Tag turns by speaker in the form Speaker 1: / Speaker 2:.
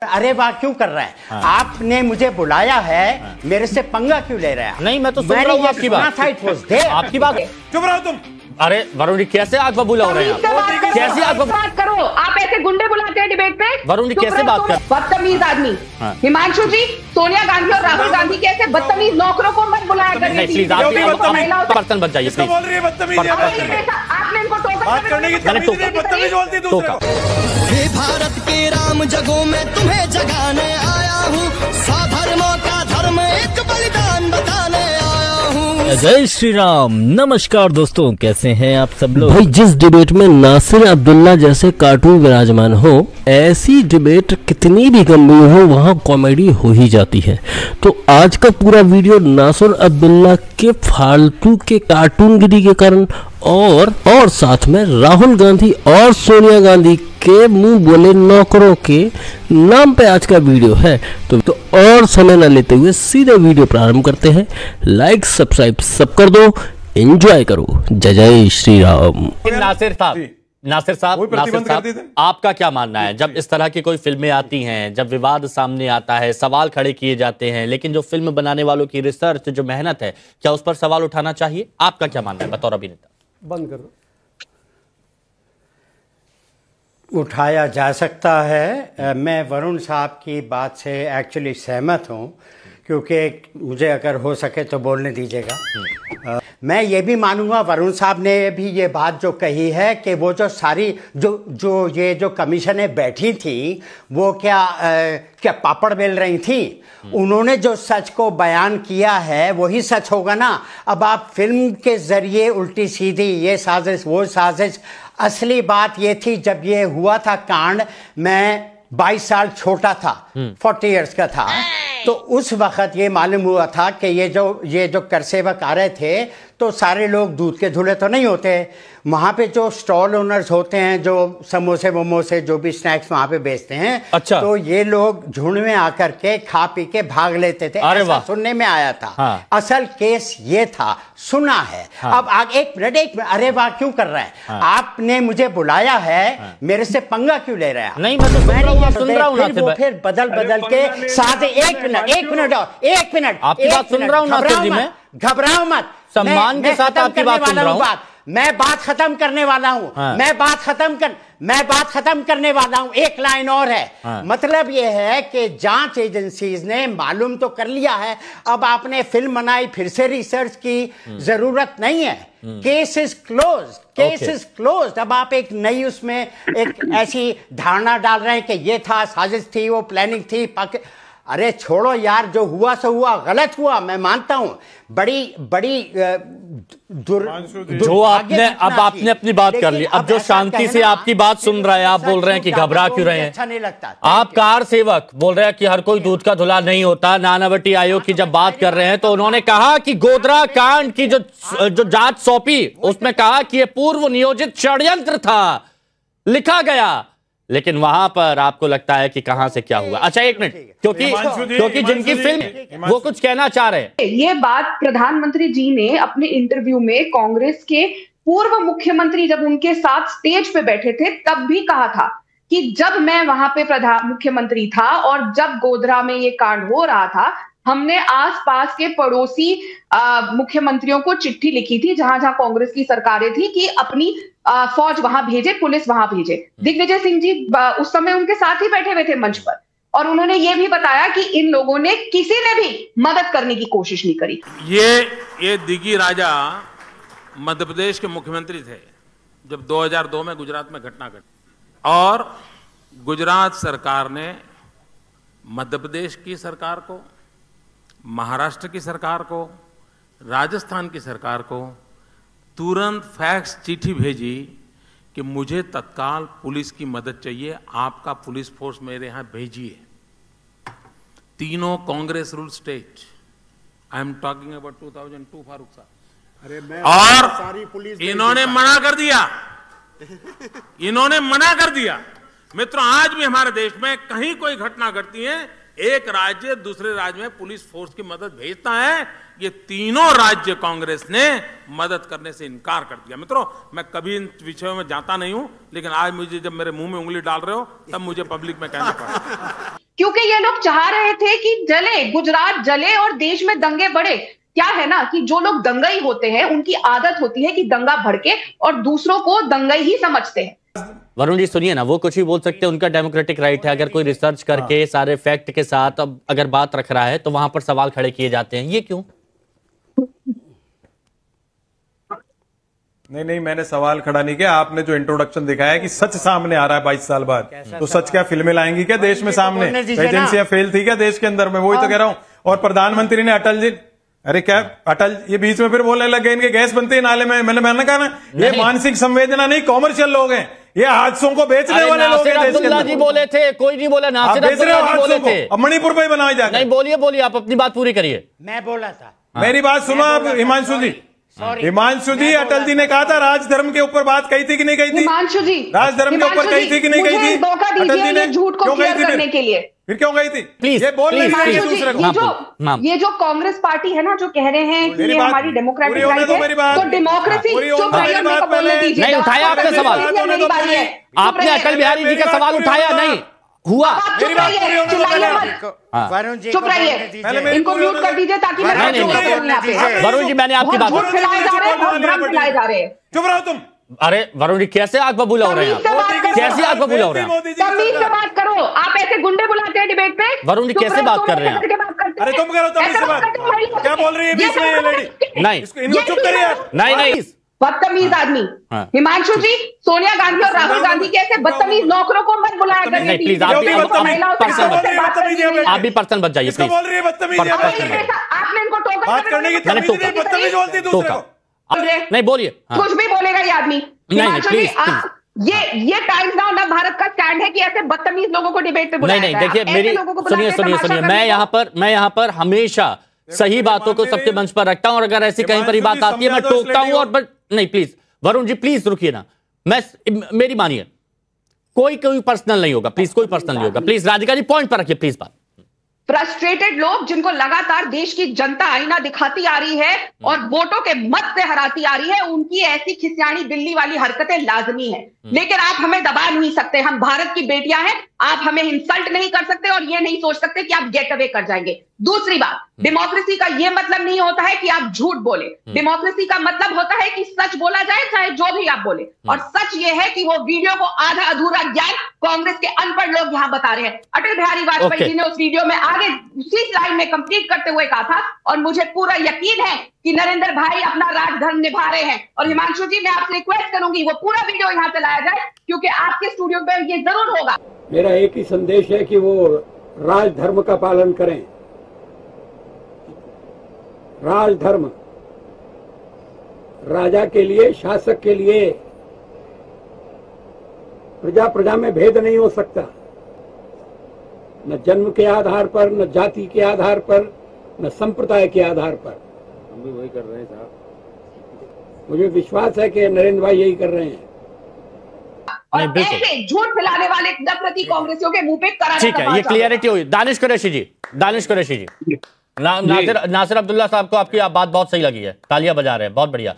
Speaker 1: अरे वाह क्यों कर रहा है?
Speaker 2: हाँ।
Speaker 1: आपने मुझे बुलाया है, हाँ। मेरे से पंगा क्यों ले रहा है?
Speaker 2: नहीं मैं तो सुन रहा हूँ आपकी बात। आपकी बात।
Speaker 3: चुप रहो तुम।
Speaker 2: अरे वरुण जी कैसे आग बबूला हो रहे हैं आप? कैसे आग
Speaker 4: बात करो? आप ऐसे गुंडे बुलाते हैं डिबेट पे?
Speaker 2: वरुण जी कैसे बात कर?
Speaker 4: बदतमीज आदमी। हिमांशु जी, सोनिया गांधी और राहुल गांधी के ऐसे बदतमीज नौकरों को मत बुलाया करिए।
Speaker 2: प्लीज आप पर्सन बन जाइए प्लीज।
Speaker 4: आपने इनको
Speaker 2: टोका।
Speaker 5: हे भारत के राम जगों में तुम्हें जगाने आया हूँ, साधर्मों का धर्म एक बलिदान बताने आया हूँ।
Speaker 6: जय श्री राम। नमस्कार दोस्तों, कैसे हैं आप सब लोग? भाई जिस डिबेट में नासिर अब्दुल्ला जैसे कार्टून विराजमान हो, ऐसी डिबेट कितनी भी गंभीर हो वहाँ कॉमेडी हो ही जाती है। तो आज का पूरा वीडियो नासिर अब्दुल्ला के फालतू के कार्टूनगिरी के कारण और साथ में राहुल गांधी और सोनिया गांधी के मुंह बोले नौकरों के नाम पे आज का वीडियो है। तो और समय न लेते हुए सीधे वीडियो प्रारंभ करते हैं। लाइक सब्सक्राइब सब कर दो, एंजॉय करो। जय जय श्री राम।
Speaker 2: नासिर साहब आपका क्या मानना है जब इस तरह की कोई फिल्में आती हैं, जब विवाद सामने आता है, सवाल खड़े किए जाते हैं, लेकिन जो फिल्म बनाने वालों की रिसर्च जो मेहनत है, क्या उस पर सवाल उठाना चाहिए? आपका क्या मानना है बतौर अभिनेता?
Speaker 1: बंद कर दो। उठाया जा सकता है। मैं वरुण साहब की बात से एक्चुअली सहमत हूँ, क्योंकि मुझे अगर हो सके तो बोलने दीजिएगा। मैं ये भी मानूंगा, वरुण साहब ने भी ये बात जो कही है कि वो जो सारी जो कमीशनें बैठी थी वो क्या पापड़ बेल रही थी। उन्होंने जो सच को बयान किया है वही सच होगा ना। अब आप फिल्म के जरिए उल्टी सीधी ये साजिश वो साजिश, असली बात ये थी जब ये हुआ था कांड, मैं 22 साल छोटा था, 40 इयर्स का था। तो उस वक्त ये मालूम हुआ था कि ये जो कर सेवक आ रहे थे तो सारे लोग दूध के धुले तो नहीं होते। वहाँ पे जो स्टॉल ओनर्स होते हैं, जो समोसे वमोसे जो भी स्नैक्स वहाँ पे बेचते हैं, अच्छा। तो ये लोग झुंड में आकर के खा पी के भाग लेते थे। ऐसा सुनने में आया था। हाँ। असल केस ये था, सुना है। हाँ। अब आगे एक मिनट। अरे वाह क्यों कर रहा है? हाँ। आपने मुझे बुलाया है। हाँ। मेरे से पंगा क्यों ले रहा है?
Speaker 2: नहीं मैं तो सुन रहा हूँ।
Speaker 1: फिर बदल के साथ एक मिनट
Speaker 2: आपकी बात सुन रहा हूँ नासिर जी। मैं
Speaker 1: घबराओ मत,
Speaker 2: सम्मान के साथ आपकी बात सुन रहा हूँ।
Speaker 1: मैं बात खत्म करने वाला हूँ। हाँ। मैं बात खत्म करने वाला हूँ। एक लाइन और है। हाँ। मतलब यह है कि जांच एजेंसीज ने मालूम तो कर लिया है, अब आपने फिल्म बनाई, फिर से रिसर्च की जरूरत नहीं है। Case is closed. अब आप एक नई उसमें एक ऐसी धारणा डाल रहे हैं कि ये था, साजिश थी, वो प्लानिंग थी। अरे छोड़ो यार, जो हुआ सो हुआ, गलत हुआ, मैं मानता हूं। बड़ी
Speaker 2: जो आपने अपनी बात कर ली। अब जो शांति से आपकी बात सुन रहा है, आप बोल रहे हैं कि घबरा क्यों रहे हैं?
Speaker 1: अच्छा नहीं लगता।
Speaker 2: आप कार सेवक बोल रहे हैं कि हर कोई दूध का धुला नहीं होता। नानावटी आयोग की जब बात कर रहे हैं तो उन्होंने कहा कि गोधरा कांड की जो जांच सौंपी, उसमें कहा कि यह पूर्व नियोजित षड्यंत्र था, लिखा गया। लेकिन वहां पर आपको लगता है कि कहां से क्या हुआ? अच्छा एक मिनट, क्योंकि जिनकी फिल्म वो कुछ कहना चाह रहे हैं।
Speaker 4: ये बात प्रधानमंत्री जी ने अपने इंटरव्यू में कांग्रेस के पूर्व मुख्यमंत्री जब उनके साथ स्टेज पे बैठे थे तब भी कहा था कि जब मैं वहां पे मुख्यमंत्री था और जब गोधरा में ये कांड हो रहा था, हमने आसपास के पड़ोसी मुख्यमंत्रियों को चिट्ठी लिखी थी जहां कांग्रेस की सरकारें थी कि अपनी फौज वहां भेजे, पुलिस वहां भेजे। दिग्विजय सिंह जी उस समय उनके साथ ही बैठे हुए थे मंच पर, और उन्होंने ये भी बताया कि इन लोगों ने किसी ने भी मदद करने की कोशिश नहीं करी।
Speaker 3: ये दिगी राजा मध्य प्रदेश के मुख्यमंत्री थे जब 2002 में गुजरात में घटना घटी, और गुजरात सरकार ने मध्य प्रदेश की सरकार को, महाराष्ट्र की सरकार को, राजस्थान की सरकार को तुरंत फैक्स चिट्ठी भेजी कि मुझे तत्काल पुलिस की मदद चाहिए, आपका पुलिस फोर्स मेरे यहां भेजिए। तीनों Congress rule state, I am talking about 2002 Farooq साहब, और इन्होंने मना कर दिया। मित्रों, आज भी हमारे देश में कहीं कोई घटना घटती है, एक राज्य दूसरे राज्य में पुलिस फोर्स की मदद भेजता है। ये तीनों राज्य कांग्रेस ने मदद करने से इनकार कर दिया। मित्रों, मैं कभी इन विषयों में जाता नहीं हूं, लेकिन आज मुझे जब मेरे मुंह में उंगली डाल रहे हो तब मुझे पब्लिक में कहना पड़ा।
Speaker 4: क्योंकि ये लोग चाह रहे थे कि जले, गुजरात जले और देश में दंगे बढ़े। क्या है ना कि जो लोग दंगई होते हैं उनकी आदत होती है कि दंगा भड़के और दूसरों को दंगई ही समझते हैं।
Speaker 2: वरुण जी सुनिए ना, वो कुछ भी बोल सकते हैं, उनका डेमोक्रेटिक राइट है। अगर कोई रिसर्च करके सारे फैक्ट के साथ अब अगर बात रख रहा है तो वहां पर सवाल खड़े किए जाते हैं, ये क्यों?
Speaker 7: नहीं, मैंने सवाल खड़ा नहीं किया। आपने जो इंट्रोडक्शन दिखाया है कि सच सामने आ रहा है 22 साल बाद, तो सच क्या फिल्में लाएंगी क्या देश में सामने? एजेंसियां फेल थी क्या देश के अंदर में? वही तो कह रहा हूं। और प्रधानमंत्री ने अटल जी, अरे क्या अटल ये बीच में फिर बोलने लग गए इनके गैस बनती है नाले में। मैंने कहा ना, ये मानसिक संवेदना नहीं, कॉमर्शियल लोग हैं, ये हादसों को बेचने वाले लोग हैं देश के अंदर।
Speaker 2: जी बोले थे, कोई नहीं बोला, नासिर अब्दुल्ला जी बोले थे।
Speaker 7: अब मणिपुर में ही बनाए जाए।
Speaker 2: नहीं बोलिए, आप अपनी बात पूरी करिए।
Speaker 1: मैं बोला था,
Speaker 7: मेरी बात सुनो आप। हिमांशु जी, अटल जी ने कहा था राजधर्म के ऊपर बात कही थी कि नहीं कही थी?
Speaker 4: हिमांशु जी,
Speaker 7: राजधर्म के ऊपर कही थी कि नहीं कही थी?
Speaker 4: अटल जी ने झूठ को क्लियर करने के लिए
Speaker 7: फिर क्यों गई थी?
Speaker 2: प्लीज,
Speaker 7: ये बोल रही है दूसरे
Speaker 4: को। ये जो कांग्रेस पार्टी है ना, जो कह रहे हैं कि ये हमारी डेमोक्रेटिक राइट है, तो डेमोक्रेसी
Speaker 2: नहीं उठाया आपने सवाल। आपने अटल बिहारी जी का सवाल उठाया नहीं हुआ।
Speaker 1: वरुण जी
Speaker 4: चुप रहिए, इनको म्यूट कर दीजिए ताकि मैं
Speaker 2: वरुण जी, मैंने आपकी बात
Speaker 4: फैलाए जा रहे हैं।
Speaker 7: चुप रहो तुम।
Speaker 2: अरे वरुण जी, कैसे आग बबूला हो रहे हैं? कैसे आग बबूला हो रहे हैं?
Speaker 4: तमीज से बात करो। आप ऐसे गुंडे बुलाते हैं डिबेट पे?
Speaker 2: वरुण जी कैसे बात कर रहे हैं?
Speaker 7: अरे तुम करो तमीज से बात। क्या बोल रही है बीच में ये लेडी?
Speaker 2: नहीं,
Speaker 7: इनको चुप करिए।
Speaker 2: नहीं,
Speaker 4: बदतमीज आदमी। हिमांशु जी, सोनिया गांधी और राहुल गांधी के ऐसे बदतमीज नौकरों को मत बुलाया करिए।
Speaker 2: प्लीज आप भी पर्सन बच जाइए प्लीज।
Speaker 7: बोल रही है बदतमीज।
Speaker 4: आपने इनको टोका
Speaker 7: बात करने की बदतमीज बोलती दूसरे को।
Speaker 2: नहीं बोलिए,
Speaker 4: कुछ भी बोलेगा ये आदमी। हिमांशु जी, ये टाइम्स नाउ ना भारत का स्टैंड है कि ऐसे बदतमीज लोगों को डिबेट पे बुलाया
Speaker 2: नहीं, देखिए मेरी सुनिए, मैं यहाँ पर हमेशा सही बातों को सबके मंच पर रखता हूं और अगर ऐसी कहीं पर बात आती है मैं टोकता हूं। और नहीं प्लीज वरुण जी, प्लीज रुकिए ना, मेरी मानिए, कोई पर्सनल नहीं होगा, प्लीज कोई पर्सनल नहीं होगा। प्लीज राधिका जी पॉइंट पर रखिए प्लीज बात।
Speaker 4: फ्रस्ट्रेटेड लोग जिनको लगातार देश की जनता आईना दिखाती आ रही है और वोटों के मत से हराती आ रही है, उनकी ऐसी खिसियानी दिल्ली वाली हरकतें लाजमी है। लेकिन आप हमें दबा नहीं सकते, हम भारत की बेटियां हैं, आप हमें इंसल्ट नहीं कर सकते और ये नहीं सोच सकते कि आप गेट अवे कर जाएंगे। दूसरी बात, डेमोक्रेसी का ये मतलब नहीं होता है कि आप झूठ बोले। डेमोक्रेसी का मतलब होता है कि सच बोला जाए, चाहे जो भी आप बोले। और सच ये है कि वो वीडियो को आधा अधूरा ज्ञान कांग्रेस के अनपढ़ लोग यहाँ बता रहे हैं। अटल बिहारी वाजपेयी जी ने उस वीडियो में आगे उसी स्लाइड में कंप्लीट करते हुए कहा था, और मुझे पूरा यकीन है कि नरेंद्र भाई अपना राजधर्म निभा रहे हैं। और हिमांशु जी, मैं आपसे रिक्वेस्ट करूंगी वो पूरा वीडियो यहाँ पे लाया जाए, क्योंकि आपके स्टूडियो में ये जरूर होगा।
Speaker 8: मेरा एक ही संदेश है कि वो राजधर्म का पालन करें। राजधर्म राजा के लिए, शासक के लिए, प्रजा प्रजा में भेद नहीं हो सकता, न जन्म के आधार पर, न जाति के आधार पर, न संप्रदाय के आधार पर। हम भी वही कर रहे हैं साहब। मुझे विश्वास है कि नरेंद्र भाई यही कर रहे हैं।
Speaker 4: और ऐसे झूठ फैलाने वाले नफरती कांग्रेसियों के मुंह पे करारा।
Speaker 2: ठीक है, ये क्लियरिटी हुई। दानिश कुरैशी जी, नासिर अब्दुल्ला साहब को आपकी बात बहुत सही लगी है, तालियां बजा रहे हैं, बहुत बढ़िया।